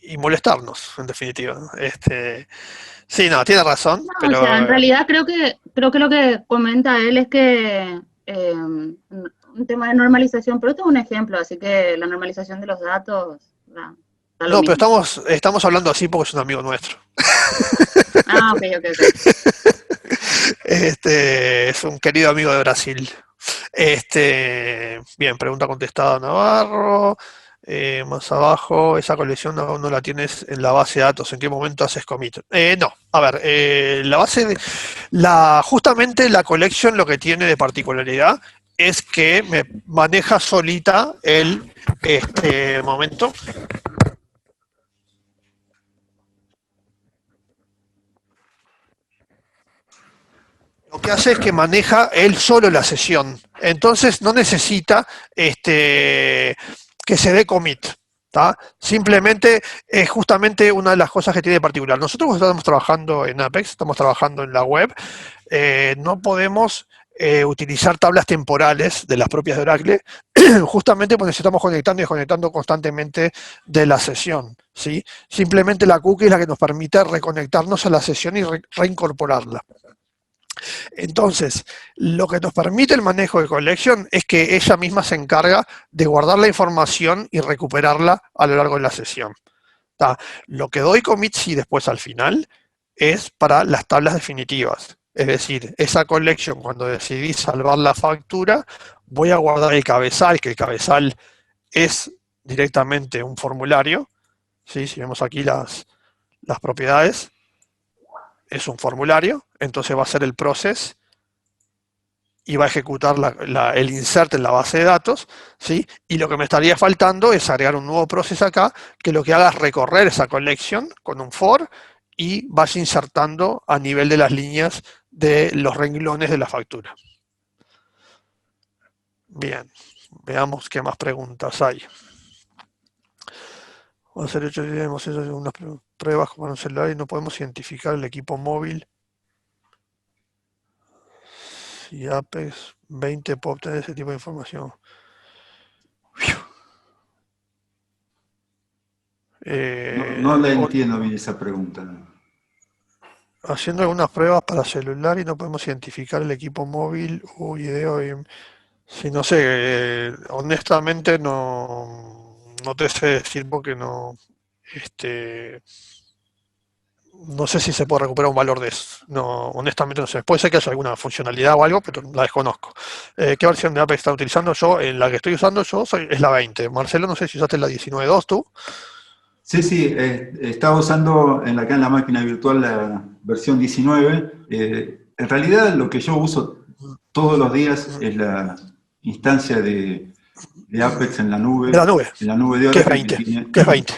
y molestarnos, en definitiva. Sí, no, tiene razón, No, pero o sea, en realidad creo que lo que comenta él es que un tema de normalización, pero esto es un ejemplo, así que la normalización de los datos da lo no, pero mismo. estamos hablando así porque es un amigo nuestro. Ah, ok. Es un querido amigo de Brasil. Bien, pregunta contestada Navarro. Más abajo, esa colección aún no la tienes en la base de datos. ¿En qué momento haces commit? No, a ver, justamente la collection lo que tiene de particularidad es que me maneja solita el momento. Lo que hace es que maneja él solo la sesión. Entonces no necesita que se dé commit. ¿Tá? Simplemente es justamente una de las cosas que tiene de particular. Nosotros estamos trabajando en Apex, estamos trabajando en la web, no podemos utilizar tablas temporales de las propias de Oracle, justamente porque nos estamos conectando y desconectando constantemente de la sesión. ¿Sí? Simplemente la cookie es la que nos permite reconectarnos a la sesión y reincorporarla. Entonces, lo que nos permite el manejo de collection es que ella misma se encarga de guardar la información y recuperarla a lo largo de la sesión. ¿Tá? Lo que doy commit sí después al final es para las tablas definitivas. Es decir, esa collection, cuando decidí salvar la factura, voy a guardar el cabezal, que el cabezal es directamente un formulario. ¿Sí? Si vemos aquí las propiedades, es un formulario, entonces va a ser el process y va a ejecutar el insert en la base de datos, ¿sí? Y lo que me estaría faltando es agregar un nuevo process acá que lo que haga es recorrer esa collection con un for y vaya insertando a nivel de las líneas de los renglones de la factura. Bien, veamos qué más preguntas hay. Vamos a hemos hecho unas pruebas con un celular y no podemos identificar el equipo móvil. Y Apex 20 puede obtener ese tipo de información. No la entiendo bien esa pregunta. Haciendo algunas pruebas para celular y no podemos identificar el equipo móvil o video. Si no sé, honestamente no te sé decir porque no sé si se puede recuperar un valor de eso. No, honestamente no sé. Puede ser que haya alguna funcionalidad o algo, pero la desconozco. ¿Qué versión de Apex está utilizando yo? En la que estoy usando yo es la 20. Marcelo, no sé si usaste la 19.2 tú. Sí, sí, estaba usando acá en la máquina virtual la versión 19. En realidad lo que yo uso todos los días es la instancia de Apex De la nube, en la nube de que es Oracle, que 20, tiene que es 20.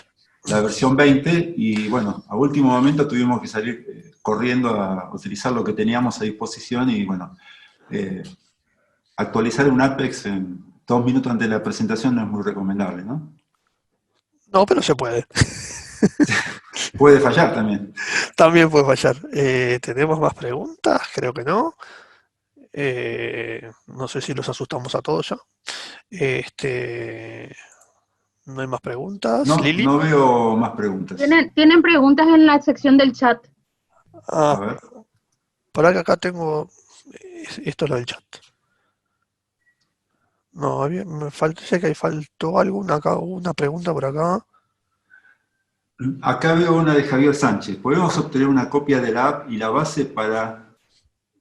la versión 20, y bueno, a último momento tuvimos que salir corriendo a utilizar lo que teníamos a disposición, y bueno, actualizar un Apex en 2 minutos antes de la presentación no es muy recomendable, ¿no? No, pero se puede. Puede fallar también. También puede fallar. ¿Tenemos más preguntas? Creo que no. No sé si los asustamos a todos ya. Este, no hay más preguntas. No, Lili. no veo más preguntas. Tienen preguntas en la sección del chat. A Ah, ver. para que acá tengo. Esto es lo del chat. No, me faltó, sé que ahí faltó alguna acá, una pregunta por acá. Acá veo una de Javier Sánchez. ¿Podemos obtener una copia de la app y la base para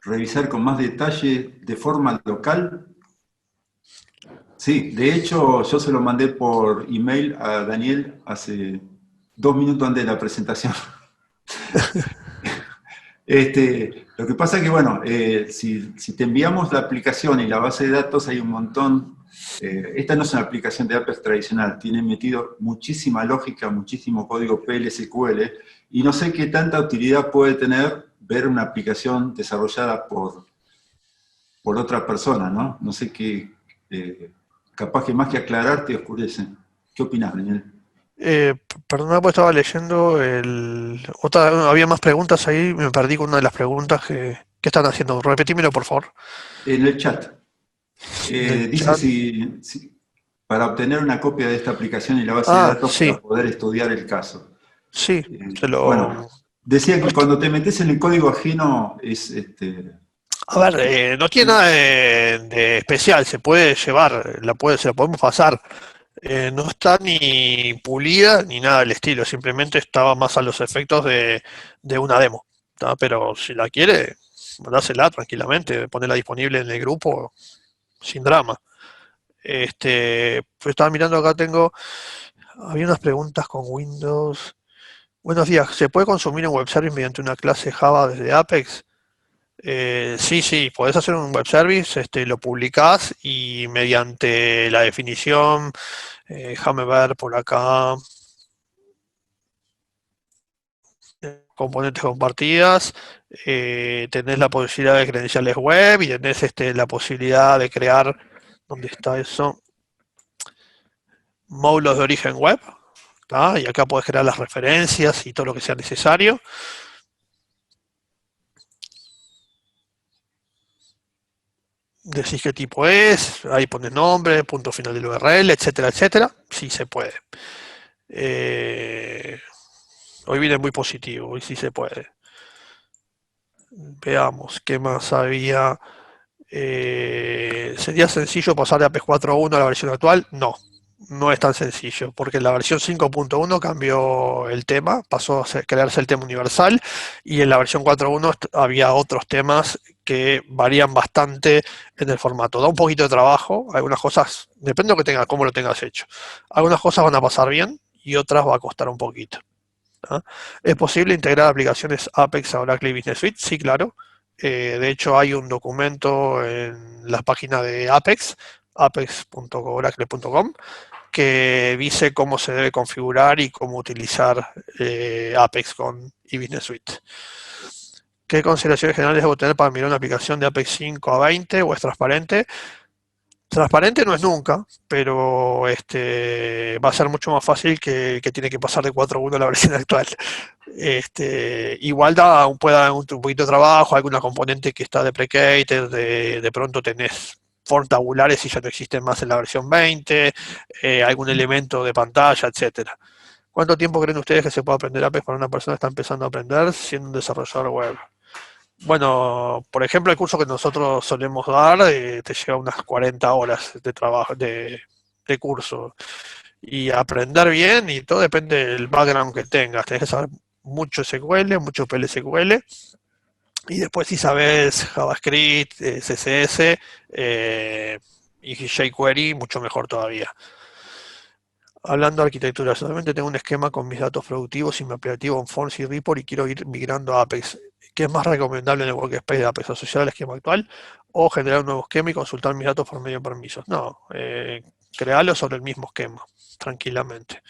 revisar con más detalle de forma local? Sí, de hecho yo se lo mandé por email a Daniel hace 2 minutos antes de la presentación. Lo que pasa es que, bueno, si te enviamos la aplicación y la base de datos, hay un montón. Esta no es una aplicación de Apex tradicional, tiene metido muchísima lógica, muchísimo código PL/SQL, y no sé qué tanta utilidad puede tener ver una aplicación desarrollada por otra persona, ¿no? No sé qué, capaz que más que aclarar te oscurece. ¿Qué opinás, Daniel? Perdona, pues estaba leyendo había más preguntas ahí, me perdí con una de las preguntas que están haciendo. Repetímelo, por favor. En el chat. En el Dice chat. si para obtener una copia de esta aplicación y la base de Ah, datos sí, para poder estudiar el caso. sí, Bueno, decía que cuando te metes en el código ajeno A ver, no tiene nada de especial, se puede llevar, se la podemos pasar. No está ni pulida ni nada del estilo, simplemente estaba más a los efectos de una demo. ¿Tá? Pero si la quiere, mandásela tranquilamente, ponerla disponible en el grupo sin drama. Pues estaba mirando acá, había unas preguntas con Windows. Buenos días, ¿se puede consumir un web service mediante una clase Java desde Apex? Sí, sí, podés hacer un web service, lo publicás y mediante la definición, déjame ver por acá, componentes compartidas, tenés la posibilidad de credenciales web y tenés la posibilidad de crear, ¿dónde está eso? Módulos de origen web, ¿tá? Y acá podés crear las referencias y todo lo que sea necesario. Decís qué tipo es, ahí pones nombre, punto final del URL, etcétera, etcétera. Sí se puede. Hoy viene muy positivo, hoy sí se puede. Veamos qué más había. ¿Sería sencillo pasar de Apex 4.1 a la versión actual? No, no es tan sencillo, porque en la versión 5.1 cambió el tema, pasó a crearse el tema universal, y en la versión 4.1 había otros temas que varían bastante en el formato. Da un poquito de trabajo, algunas cosas, depende de lo que tengas, cómo lo tengas hecho. Algunas cosas van a pasar bien y otras va a costar un poquito. ¿Ah? ¿Es posible integrar aplicaciones Apex a Oracle Business Suite? Sí, claro. De hecho, hay un documento en la página de Apex, apex.oracle.com, que dice cómo se debe configurar y cómo utilizar Apex con eBusiness Suite. ¿Qué consideraciones generales debo tener para mirar una aplicación de Apex 5 a 20 o es transparente? Transparente no es nunca, pero va a ser mucho más fácil que tiene que pasar de 4.1 a la versión actual. Igual puede dar un poquito de trabajo, alguna componente que está deprecated, de pronto tenés form tabulares y ya no existen más en la versión 20, algún elemento de pantalla, etcétera. ¿Cuánto tiempo creen ustedes que se puede aprender Apex para una persona que está empezando a aprender siendo un desarrollador web? Bueno, por ejemplo, el curso que nosotros solemos dar te lleva unas 40 horas de trabajo, de curso. Y aprender bien, y todo depende del background que tengas. Tenés que saber mucho SQL, mucho PLSQL, y después si sabes JavaScript, CSS y jQuery, mucho mejor todavía. Hablando de arquitectura, solamente tengo un esquema con mis datos productivos y mi aplicativo en Forms y Report y quiero ir migrando a Apex. ¿Qué es más recomendable en el workspace de Apex? ¿Asociar al esquema actual o generar un nuevo esquema y consultar mis datos por medio de permisos? No, crearlo sobre el mismo esquema, tranquilamente.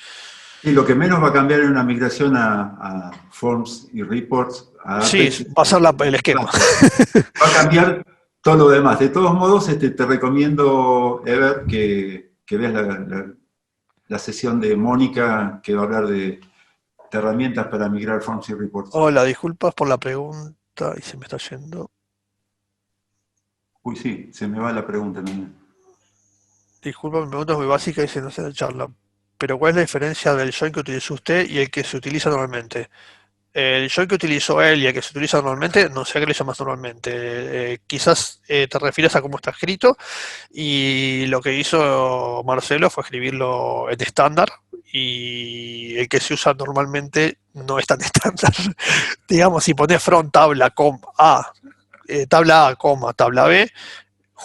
Y lo que menos va a cambiar en una migración a Forms y Reports, a Sí, Apex, va a ser el esquema. va a cambiar todo lo demás. De todos modos, te recomiendo, Ever, que veas la sesión de Mónica, que va a hablar de herramientas para migrar Forms y Reports. Hola, disculpas por la pregunta y se me está yendo. Uy, sí, se me va la pregunta también. Disculpa, mi pregunta es muy básica y se nos hace la charla. Pero ¿cuál es la diferencia del join que utilizó usted y el que se utiliza normalmente? El join que utilizó él y el que se utiliza normalmente, no sé a qué le llamas normalmente. Quizás te refieres a cómo está escrito y lo que hizo Marcelo fue escribirlo en estándar y el que se usa normalmente no es tan estándar. Digamos, si pones front tabla, tabla A, tabla B,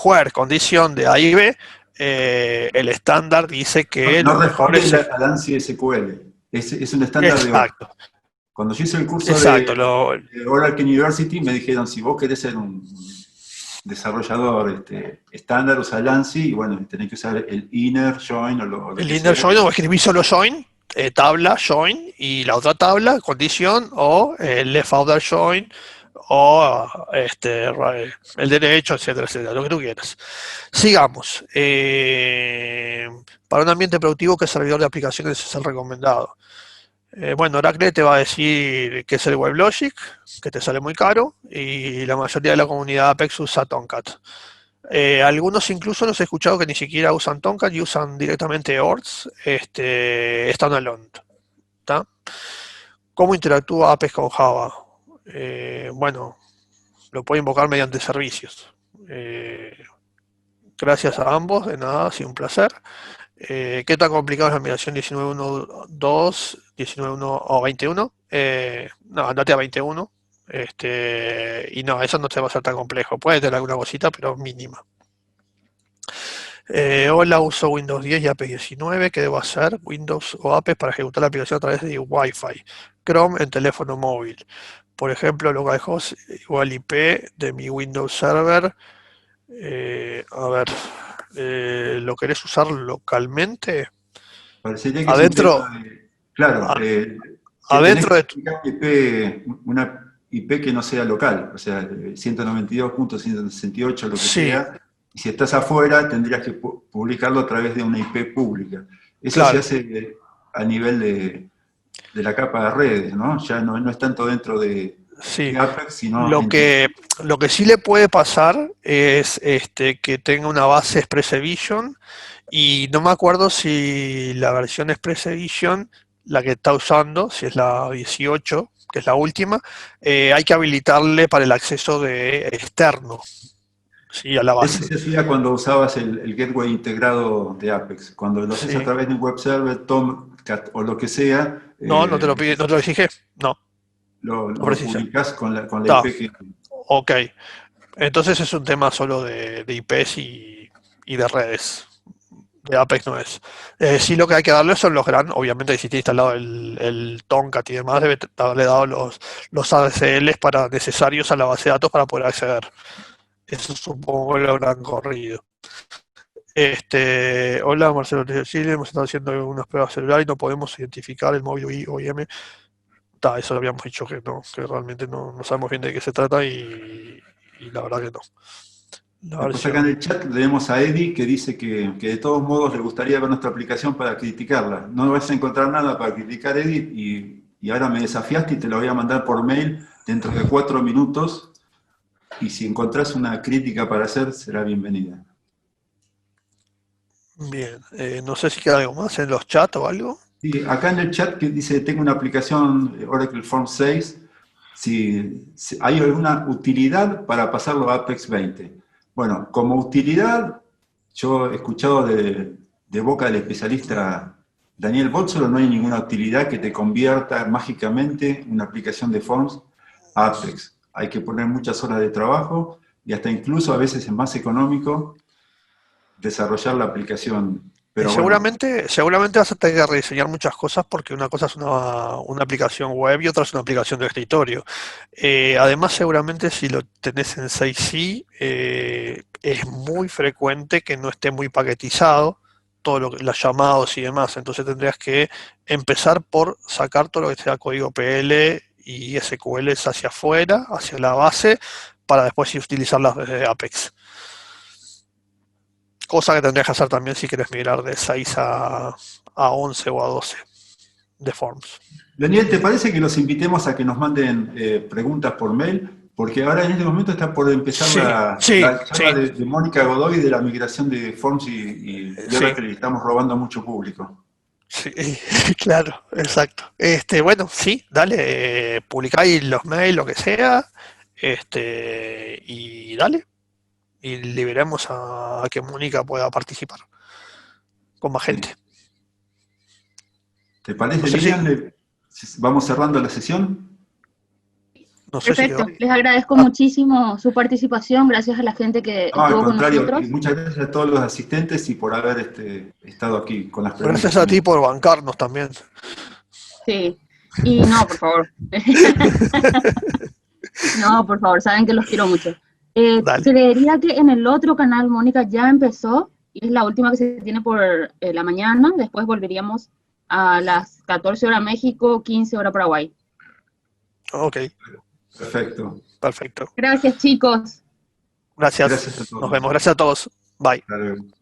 where condición de A y B, el estándar dice que No lo mejor responde es... al ANSI SQL. Es un estándar de Oracle. Exacto, Cuando yo hice el curso exacto. de Oracle University, me dijeron, si vos querés ser un desarrollador estándar, usa el ANSI, y bueno, tenés que usar el inner join o lo El que inner sea. join o escribí solo join, tabla join y la otra tabla condición o left outer join o el derecho, etcétera, etcétera, lo que tú quieras. Sigamos. Para un ambiente productivo, ¿qué servidor de aplicaciones es el recomendado? Bueno, Oracle te va a decir que es el WebLogic, que te sale muy caro, y la mayoría de la comunidad Apex usa Tomcat. Algunos incluso los he escuchado que ni siquiera usan Tomcat y usan directamente ORTS, standalone. ¿Tá? ¿Cómo interactúa Apex con Java? Bueno, lo puede invocar mediante servicios. Gracias a ambos, de nada, ha sido un placer. ¿Qué tan complicado es la migración 19.1.2, 19.1 o 21? No, andate a 21. Y no, eso no te va a ser tan complejo. Puede tener alguna cosita, pero mínima. Hola, uso Windows 10 y Apex 19. ¿Qué debo hacer? Windows o Apex para ejecutar la aplicación a través de Wi-Fi. Chrome en teléfono móvil. Por ejemplo, localhost igual IP de mi Windows Server. A ver, ¿lo querés usar localmente? Parecería que es un Adentro, tema de... Claro, a- que tenés adentro que de aplicar una IP que no sea local, o sea, 192.168, lo que sí, sea, y si estás afuera tendrías que publicarlo a través de una IP pública. Eso se claro, hace a nivel de la capa de redes, ¿no? Ya no es tanto dentro sí. de Apex, sino Lo en tu... que, lo que sí le puede pasar es que tenga una base Express Edition y no me acuerdo si la versión Express Edition, la que está usando, si es la 18, que es la última, hay que habilitarle para el acceso de externo, sí, a la Eso base. se hacía cuando usabas el gateway integrado de Apex. Cuando lo haces a Sí. través de un web server, Tomcat o lo que sea, No, no te lo pide, no te lo exige, no, no lo precisa. publicás con la Está, IP que... ok. Entonces es un tema solo de IPs y de redes. De Apex no es. Sí, lo que hay que darle son los obviamente si tiene instalado el Tomcat y demás, debe haberle dado los ADSLs necesarios a la base de datos para poder acceder. Eso supongo que lo habrán corrido. Hola Marcelo desde Chile, hemos estado haciendo algunas pruebas celulares y no podemos identificar el móvil OIM. Eso lo habíamos dicho que no, que realmente no sabemos bien de qué se trata y la verdad que no. La Después acá en versión. el chat tenemos a Eddie que dice que de todos modos le gustaría ver nuestra aplicación para criticarla. No vas a encontrar nada para criticar, Eddie, y ahora me desafiaste y te lo voy a mandar por mail dentro de 4 minutos. Y si encontrás una crítica para hacer, será bienvenida. Bien, no sé si queda algo más en los chats o algo. Sí, acá en el chat que dice, tengo una aplicación Oracle Form 6, si hay alguna utilidad para pasarlo a Apex 20. Bueno, como utilidad, yo he escuchado de boca del especialista Daniel Bolsolo, no hay ninguna utilidad que te convierta mágicamente una aplicación de Forms a Apex. Hay que poner muchas horas de trabajo y hasta incluso a veces es más económico desarrollar la aplicación Pero seguramente vas a tener que rediseñar muchas cosas porque una cosa es una aplicación web y otra es una aplicación de escritorio. Además, seguramente si lo tenés en 6C, es muy frecuente que no esté muy paquetizado todo los llamados y demás. Entonces tendrías que empezar por sacar todo lo que sea código PL y SQL hacia afuera, hacia la base, para después sí utilizarlas desde Apex. Cosa que tendrías que hacer también si quieres migrar de 6 a 11 o a 12 de Forms. Daniel, ¿te parece que los invitemos a que nos manden preguntas por mail? Porque ahora en este momento está por empezar la charla de Mónica Godoy de la migración de Forms y ahora que le estamos robando a mucho público. Sí, claro, exacto. Bueno, sí, dale, publicáis los mails, lo que sea, y dale. Y liberemos a que Mónica pueda participar con más gente. ¿Te parece, No sé Lilian? ¿Vamos cerrando la sesión? No sé Perfecto, si les agradezco muchísimo su participación, gracias a la gente que No, al estuvo con contrario, nosotros. muchas gracias a todos los asistentes y por haber estado aquí con las preguntas. Gracias a ti por bancarnos también. Sí, y no, por favor. No, por favor, saben que los quiero mucho. Dale. Creería que en el otro canal Mónica ya empezó, y es la última que se tiene por la mañana, después volveríamos a las 14 horas México, 15 horas Paraguay. Ok, Perfecto. perfecto. Gracias, chicos. Gracias. Gracias a todos. Nos vemos. Gracias a todos. Bye. Hasta luego.